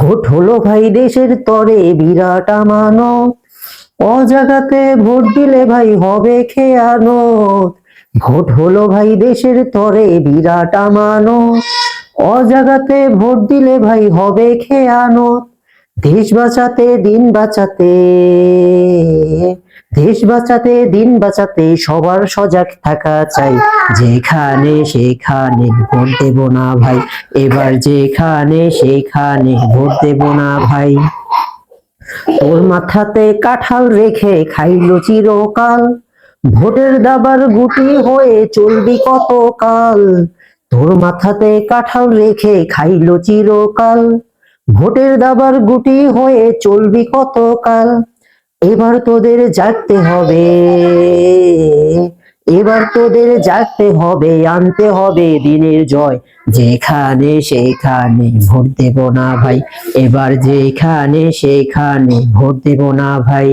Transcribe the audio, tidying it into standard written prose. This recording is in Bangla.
ভোট হলো ভাই দেশের তরে বিরাট আমানত, অজাগাতে ভোট দিলে ভাই হবে খেয়ানত। ভোট হলো ভাই দেশের তরে বিরাট আমানত, অজাগাতে ভোট দিলে ভাই হবে খেয়ানত। দেশ বাঁচাতে দিন বাঁচাতে, দেশ বাঁচাতে দিন বাঁচাতে সবার সজাগ থাকা চাই। যেখানে সেখানে ভোট দেব না ভাই, এবার যেখানে সেখানে ভোট দেব না ভাই। তোর মাথাতে কাঁঠাল রেখে খাইলো চিরকাল, ভোটের দাবার গুটি হয়ে চলবি কতকাল। তোর মাথাতে কাঁঠাল রেখে খাইলো চিরকাল, ভোটের দাবার গুটি হয়ে চলবি কতকাল। এবার তোদের জাগতে হবে, এবার তোদের জাগতে হবে, আনতে হবে দিনের জয়। যেখানে সেখানে ভোট দেব না ভাই, এবার যেখানে সেখানে ভোট দেব না ভাই।